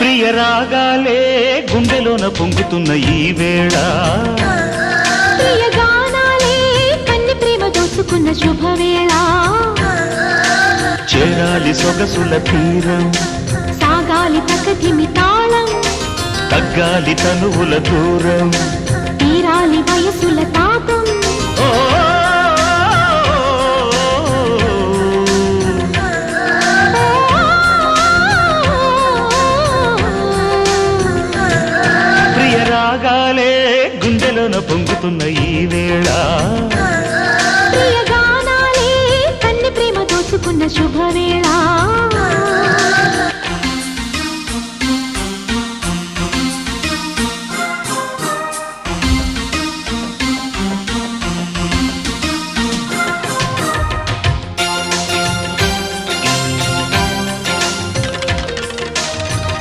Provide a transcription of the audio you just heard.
ప్రియ రాగాలే గుండెలోన పొంగుతున్న ఈ వేళ ప్రియ గానాలే కన్ని ప్రేమ దోచుకున్న శుభవేళ చేరాలి సొగసుల తీరం సాగాలి ప్రకృతిమి తాళం తగ్గాలి తనువుల దూరం తీరాలి వయసుల తాపం ప్రియ రాగాలే గుండెలోన పొంగుతున్న ఈ వేళ ప్రియ గానాలే కన్ని ప్రేమ దోచుకున్న శుభవేళ